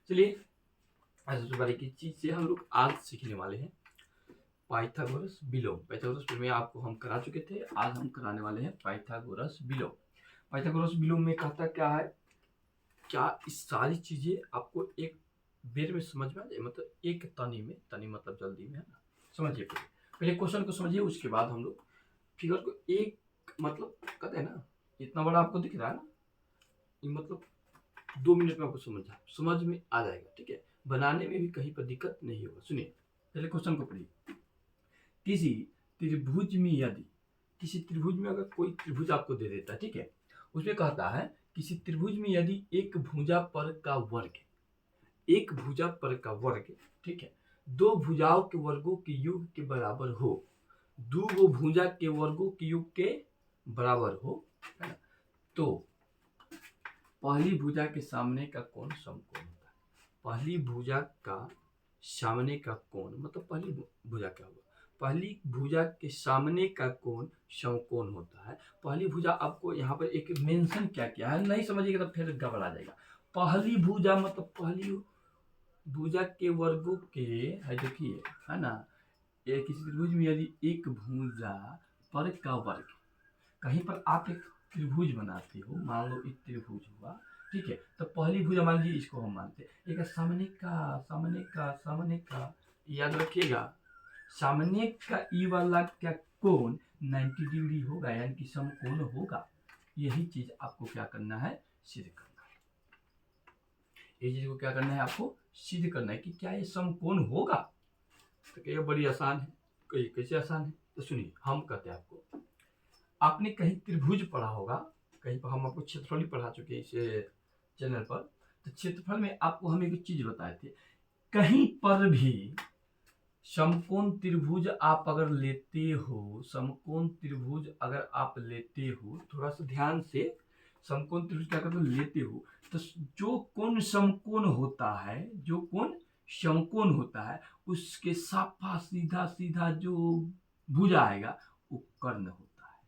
चलिए, आज बारीकी चीज से हम लोग आज सीखने वाले हैं पाइथागोरस विलोम। पाइथागोरस प्रमेय आपको हम करा चुके थे, आज हम कराने वाले हैं पाइथागोरस विलोम। पाइथागोरस विलोम में कहता क्या है, क्या इस सारी चीजें आपको एक बेर में समझ में आ जाए, मतलब एक तनी में, तनी मतलब जल्दी में, है ना। समझिए, पहले क्वेश्चन को समझिए, उसके बाद हम लोग फिगर को एक, मतलब कहते हैं ना, इतना बड़ा आपको दिख रहा है ना, मतलब 2 मिनट में आपको समझ में आ जाएगा, ठीक है। बनाने में भी कहीं पर दिक्कत नहीं होगा। सुनिए, पहले क्वेश्चन को पढ़िए। किसी त्रिभुज में यदि, किसी त्रिभुज में अगर कोई त्रिभुज आपको दे देता है, ठीक है, उसमें कहता है किसी त्रिभुज में यदि एक भुजा पर का वर्ग, एक भुजा पर का वर्ग, ठीक है, दो भुजाओं के वर्गों के योग के बराबर हो, दो गो भुजा के वर्गों के योग के बराबर हो, है ना, तो पहली भुजा के सामने का कोण समकोण होता है। पहली भुजा का सामने का कोण, मतलब पहली भुजा क्या होगा, पहली भुजा के सामने का कोण समकोण होता है। पहली भुजा आपको यहाँ पर एक मेंशन क्या किया है, नहीं समझिएगा तो फिर गड़बड़ा जाएगा। पहली भुजा मतलब पहली भुजा के वर्गों के, है देखिए, है ना, किसी त्रिभुज में यदि एक भुजा पर का वर्ग, कहीं पर आप एक त्रिभुज बनाते हो, मान लो एक त्रिभुज हुआ, ठीक है, तो पहली भुजा मान लीजिए, इसको हम मानते हैं एक सामने का, सामने का, याद रखिएगा, सामने का ई वाला क्या कोण 90 डिग्री होगा, यानी कि समकोण होगा। यही चीज आपको क्या करना है, सिद्ध करना है। ये चीज को क्या करना है, आपको सिद्ध करना है कि क्या ये समकोण होगा। तो ये बड़ी आसान है, कैसे आसान है, तो सुनिए, हम कहते हैं आपको, आपने कहीं त्रिभुज पढ़ा होगा, कहीं पर हम आपको क्षेत्रफल पढ़ा चुके हैं इस चैनल पर। तो क्षेत्रफल में आपको हम एक चीज बताए थे, कहीं पर भी समकोण त्रिभुज आप अगर लेते हो, समकोण त्रिभुज अगर आप लेते हो, थोड़ा सा ध्यान से, समकोण त्रिभुज क्या करते हो, लेते हो, तो जो कोण समकोण होता है, जो कोण समकोण होता है, उसके साफा सीधा सीधा जो भुजा आएगा वो कर्ण होता है।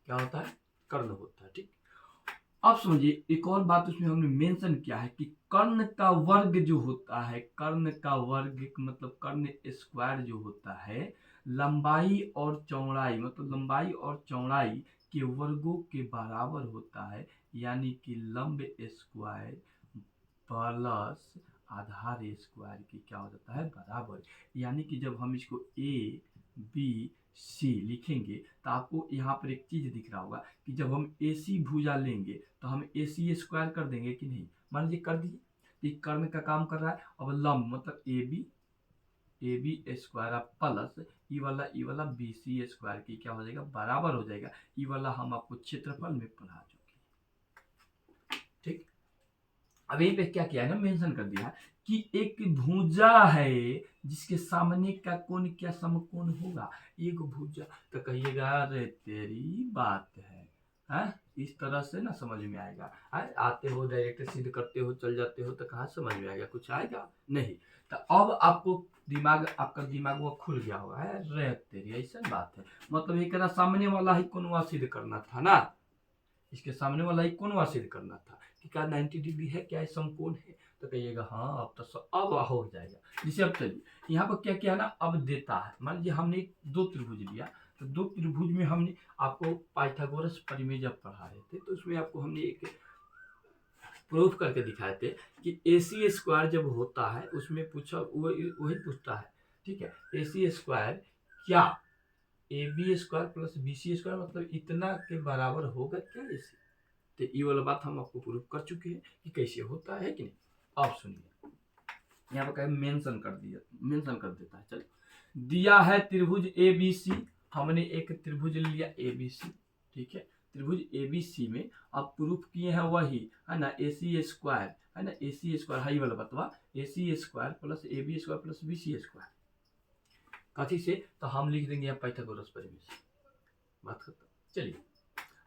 क्या होता है, कर्ण होता है, ठीक। अब समझिए, एक और बात उसमें हमने मेंशन किया है कि कर्ण का वर्ग जो होता है, कर्ण का वर्ग मतलब कर्ण स्क्वायर जो होता है, लंबाई और चौड़ाई, मतलब लंबाई और चौड़ाई के वर्गों के बराबर होता है, यानी कि लंब स्क्वायर प्लस आधार स्क्वायर की क्या हो जाता है, बराबर। यानी कि जब हम इसको ए बी सी लिखेंगे तो आपको यहाँ पर एक चीज दिख रहा होगा कि जब हम ए सी भुजा लेंगे तो हम ए सी स्क्वायर कर देंगे कि नहीं, मान लीजिए कर दीजिए। ये कर्ण का काम कर रहा है। अब लंब मतलब ए बी स्क्वायर प्लस ई वाला बी सी स्क्वायर की क्या हो जाएगा, बराबर हो जाएगा। ई वाला हम आपको क्षेत्रफल में पढ़ा चुके हैं, ठीक। अब यहीं पे क्या किया है ना, मेंशन कर दिया कि एक भुजा है जिसके सामने का कोण क्या समकोण होगा, एक भुजा। तो कहिएगा अरे तेरी बात है, इस तरह से ना समझ में आएगा। आते हो डायरेक्ट सिद्ध करते हो चल जाते हो तो कहाँ समझ में आएगा, कुछ आएगा नहीं। तो अब आपको दिमाग, आपका दिमाग वो खुल गया होगा, है रे तेरी ऐसा बात है, मतलब एक सामने वाला ही कोण सिद्ध करना था ना, इसके सामने वाला ही कोण सिद्ध करना था कि क्या 90 डिग्री है, क्या समकोण है। तो कहिएगा हाँ, अब हो जाएगा। जिसे अब चलिए यहाँ पर क्या किया ना, अब देता है, मान लीजिए हमने दो त्रिभुज लिया, तो दो त्रिभुज में हमने आपको पाइथागोरस प्रमेय जब पढ़ा रहे थे तो उसमें आपको हमने एक प्रूफ करके दिखाए थे कि ए सी स्क्वायर जब होता है उसमें पूछा, वही पूछता है, ठीक है, ए सी स्क्वायर क्या A B square plus B C square मतलब इतना के बराबर होगा क्या ऐसे। तो ये वाला बात हम आपको प्रूफ कर चुके हैं कि कैसे होता है कि नहीं। अब सुनिए, यहाँ पर मेंशन कर दिया, मेंशन कर देता है। चलो, दिया है त्रिभुज ए बी सी, हमने एक त्रिभुज लिया ए बी सी, ठीक है, त्रिभुज ए बी सी में अब प्रूफ किए हैं वही, है ना, ए सी स्क्वायर, है ना, ए सी स्क्वायर हाई वाला बतवा, A C square plus A B square plus B C square, कथी से, तो हम लिख देंगे यहाँ पाइथागोरस प्रमेय से, बात खत्म। चलिए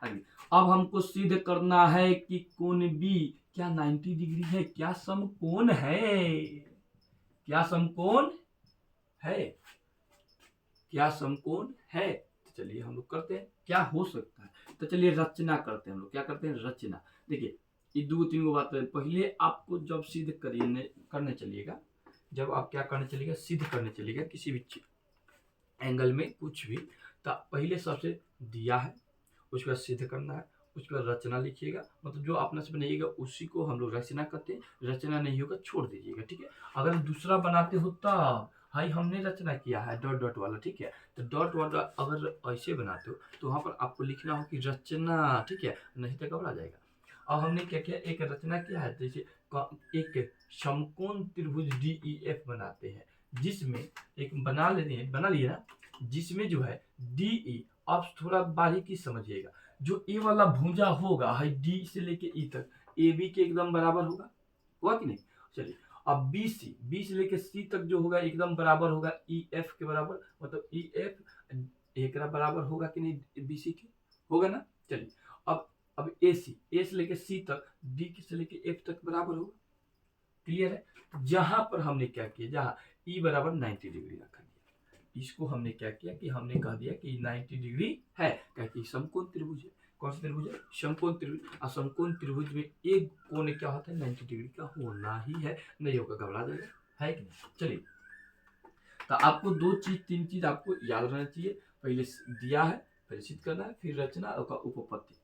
आगे, अब हमको सिद्ध करना है कि कोण बी क्या 90 डिग्री है, क्या समकोण है, क्या समकोण है, क्या समकोण है? तो चलिए हम लोग करते हैं, क्या हो सकता है। तो चलिए रचना करते हैं हम लोग, क्या करते हैं रचना। देखिए ये दो तीन बात है। पहले आपको जब सिद्ध करने चलिएगा, जब आप क्या करने चलिएगा, सिद्ध करने चलिएगा किसी भी एंगल में कुछ भी, तो पहले सबसे दिया है, उसके बाद सिद्ध करना है, उसके बाद रचना लिखिएगा, मतलब जो अपना से बनाइएगा उसी को हम लोग रचना करते हैं। रचना नहीं होगा छोड़ दीजिएगा, ठीक है। अगर दूसरा बनाते हो तब भाई हमने रचना किया है डॉट डॉट वाला, ठीक है। तो डॉट वाला अगर ऐसे बनाते हो तो वहाँ पर आपको लिखना हो कि रचना, ठीक है, नहीं तो घबरा जाएगा। अब हमने क्या किया, एक रचना किया है, जैसे एक समकोण त्रिभुज DEF बनाते हैं, जिसमें एक बना लिए ना, जिसमें जो है DE, आप थोड़ा बारीकी समझिएगा, जो ए वाला भुजा होगा है डी से लेके ई तक ए बी के एकदम बराबर होगा कि नहीं। चलिए अब बी से लेके सी तक जो होगा एकदम बराबर होगा ई एफ के बराबर, मतलब ई एफ एक बराबर होगा कि नहीं बी सी के, होगा ना। चलिए अब ए से लेके सी तक डी से लेके एफ तक बराबर होगा, क्लियर है। जहां पर हमने क्या किया, जहां ई बराबर 90 डिग्री रखा गया, इसको हमने क्या किया कि हमने कह दिया कि 90 डिग्री है, क्या कि समकोण त्रिभुज है। कौन सा त्रिभुज है? समकोण त्रिभुज। और समकोण त्रिभुज में एक कोण क्या होता है, 90 डिग्री का होना ही है, नहीं होगा घबरा जाएगा, है कि नहीं। चलिए तो आपको दो चीज तीन चीज आपको याद रहना चाहिए, पहले दिया है, फिर सिद्ध करना है, फिर रचना और उपपत्ति।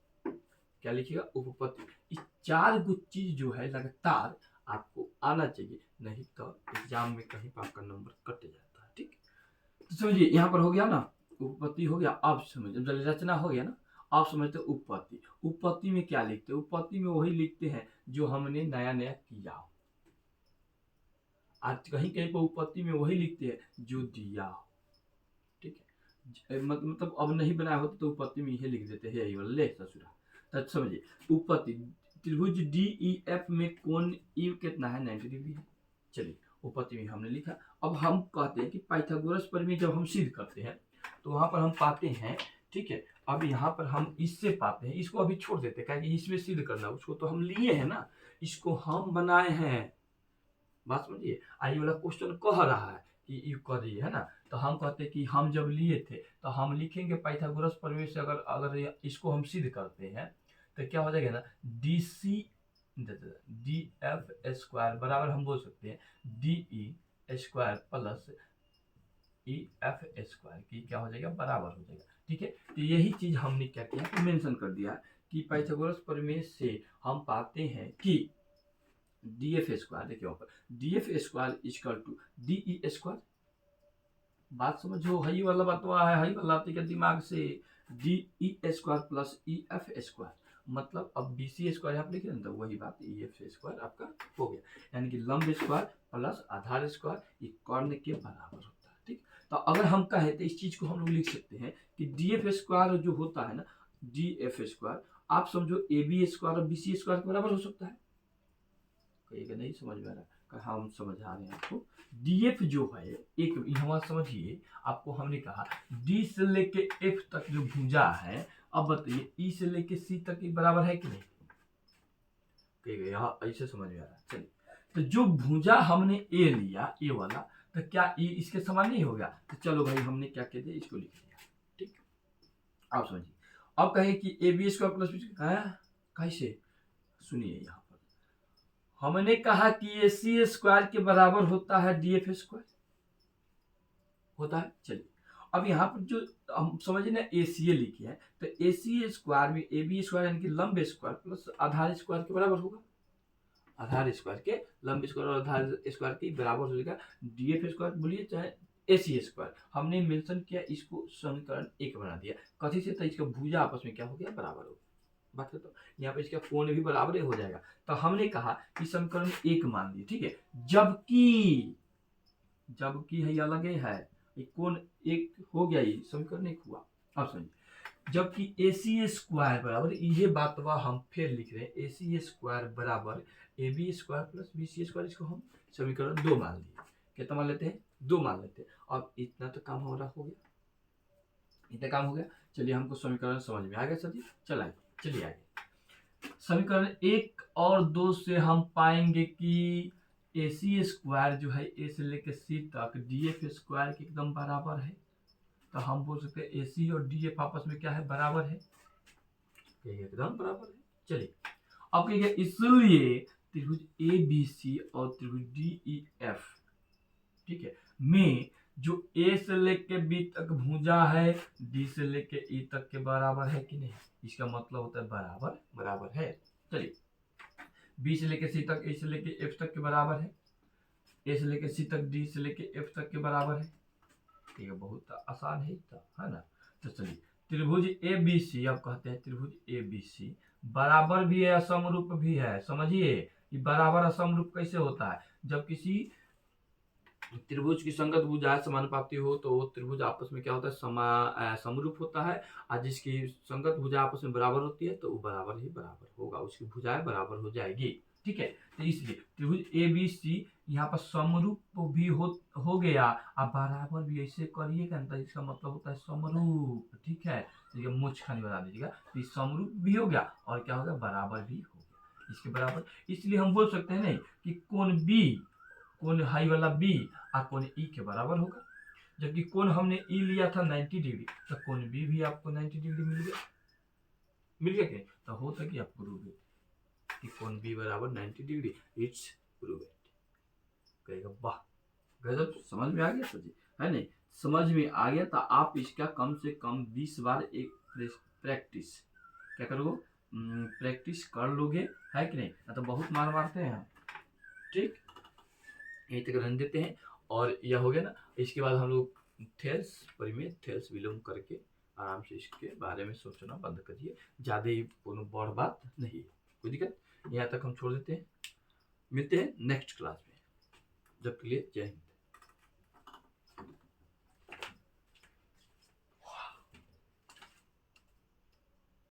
क्या लिखिएगा? उपपत्ति। इस चार गुच्छ चीज जो है लगातार आपको आना चाहिए, नहीं तो एग्जाम में कहीं पर आपका नंबर कट जाता है, ठीक। तो समझिए यहाँ पर हो गया ना, उपपत्ति हो गया। अब समझिए जब रचना हो गया ना, आप समझते उपपत्ति। उपपत्ति में क्या लिखते हैं? उपपत्ति में वही लिखते हैं जो हमने नया नया किया हो। आज कहीं कहीं पर उपपत्ति में वही लिखते हैं जो दिया हो, ठीक है। मतलब अब नहीं बनाया होता तो उपपत्ति में यही लिख देते हैं, यही वाला ले ससुरा। तो समझिए उपपत्ति, त्रिभुज DEF में कोण ई कितना है, 90 डिग्री है। चलिए उपपत्ति में हमने लिखा। अब हम कहते हैं कि पाइथागोरस प्रमेय जब हम सिद्ध करते हैं तो वहां पर हम पाते हैं, ठीक है। अब यहाँ पर हम इससे पाते हैं, इसको अभी छोड़ देते हैं कि इसमें सिद्ध करना, उसको तो हम लिए हैं ना, इसको हम बनाए हैं। बात समझिए, आई वाला क्वेश्चन कह रहा है कि यू करिए, है ना। तो हम कहते हैं कि हम जब लिए थे तो हम लिखेंगे पाइथागोरस प्रमेय से अगर इसको हम सिद्ध करते हैं तो क्या हो जाएगा ना, DF² बराबर हम बोल सकते हैं DE² प्लस EF² की क्या हो जाएगा, बराबर हो जाएगा, ठीक है। तो यही चीज हमने क्या किया, मेंशन कर दिया कि पाइथागोरस प्रमेय से हम पाते हैं कि DF², देखिए वहां पर DF² इक्वल टू DE²। बात समझो, हई वाला बतवा है, हई वाला आपके दिमाग से DE² प्लस EF², मतलब अब BC² आप लिखे ना, तो वही बात EF² आपका हो गया, यानी कि लंब स्क्वायर प्लस आधार स्क्वायर ये कर्ण के बराबर होता है, ठीक। तो अगर हम कहें तो इस चीज को हम लोग लिख सकते हैं कि DF² जो होता है ना, DF² आप समझो AB² और BC² के बराबर हो सकता है। कहिएगा नहीं समझ में आ रहा, हम समझा रहे हैं आपको। DF जो है, एक यहाँ समझिए, आपको हमने कहा D से लेके F तक जो भुजा है, अब बताइए E से लेके C तक के बराबर है कि नहीं, कहिएगा यहाँ ऐसे समझ में आ रहा है। चलिए तो जो भुजा हमने A लिया, A वाला, तो क्या E इसके समान नहीं हो गया? तो चलो भाई हमने क्या कह दिया, इसको लिख लिया, ठीक। आप समझिए, अब कहें कि AB² प्लस कैसे, सुनिए यहाँ हमने कहा कि AC² के बराबर होता है DF² होता है। चलिए अब यहाँ पर जो हम समझिए ना ACA लिखे हैं, तो AC² में AB² यानी कि लंब स्क्वायर प्लस आधार स्क्वायर के बराबर होगा, आधार स्क्वायर के लंब स्क्वायर और आधार स्क्वायर के बराबर हो जाएगा DF² बोलिए चाहे AC²। हमने मेंशन किया, इसको समीकरण 1 बना दिया, कथी से, तो इसका भुजा आपस में क्या हो गया, बराबर हो गया। बात करता हूँ यहाँ पे इसका कोण भी बराबर हो जाएगा। तो हमने कहा कि समीकरण 1 मान ली, ठीक है, जबकि है अलग है, कोण 1 हो गया, ये समीकरण 1 हुआ। अब समझिए, जबकि AC² बराबर, ये बात हम फिर लिख रहे हैं, AC² बराबर AB² प्लस BC², इसको हम समीकरण 2 मान लिए। कितना मान लेते हैं, 2 मान लेते हैं। अब इतना तो काम हमारा हो गया, इतना काम हो गया। चलिए हमको समीकरण समझ में आ गया सर जी, चलिए आगे। समीकरण 1 और 2 से हम पाएंगे कि AC² जो है A से लेकर C तक DF² के एकदम बराबर है, तो हम बोल सकते हैं AC और DF आपस में क्या है, बराबर है, एकदम बराबर है। चलिए अब कहिए इसलिए त्रिभुज ABC और त्रिभुज DEF, ठीक है, में जो A से लेके B तक भुजा है D से लेके E तक के बराबर है कि नहीं, इसका मतलब होता है बराबर बराबर है। चलिए B से लेके C तक, A से लेके F तक के बराबर है, A से लेके C तक, D से लेके F तक के बराबर है। ठीक है, बहुत आसान है ना। तो चलिए त्रिभुज ABC, अब कहते हैं त्रिभुज ABC बराबर भी है असमरूप भी है। समझिए कि बराबर असमरूप कैसे होता है, जब किसी त्रिभुज की संगत भुजाएं समानुपाती हो तो वो त्रिभुज आपस में क्या होता है, समरूप होता है, और जिसकी संगत भुजा आपस में बराबर होती है तो वो बराबर ही बराबर होगा, उसकी भुजाएं बराबर हो जाएगी। ठीक है, तो इसलिए त्रिभुज ABC यहाँ पर समरूप भी हो गया, आप बराबर भी ऐसे करिएगा ना, तो इसका मतलब होता है समरूप। ठीक है, तो ये मुझ खाली बता दीजिएगा, तो समरूप भी हो गया और क्या हो गया, बराबर भी हो गया, इसके बराबर। इसलिए हम बोल सकते हैं नहीं कि कोण B, कोण हाई वाला B और कोण E के बराबर होगा, जबकि कोण हमने E लिया था 90 डिग्री, तो कोण B भी आपको 90 डिग्री मिल गया कि, तो होता कि आप प्रूव कि कोण B बराबर 90 डिग्री, इट्स प्रूव। कहेगा वाह गजब, समझ में आ गया सर जी, है नहीं, समझ में आ गया तो आप इसका कम से कम 20 बार एक प्रैक्टिस क्या करोगे, प्रैक्टिस कर लोगे, है कि नहीं, तो बहुत मार मारते हैं हम। ठीक, यहीं तक रहने देते हैं, और यह हो गया ना, इसके बाद हम लोग थेल्स परिमेय, थेल्स विलोम करके आराम से इसके बारे में सोचना बंद करिए, ज़्यादा ही कोनो बड़ बात नहीं है, कोई दिक्कत, यहाँ तक हम छोड़ देते हैं। मिलते हैं नेक्स्ट क्लास में, जब के लिए जय हिंद।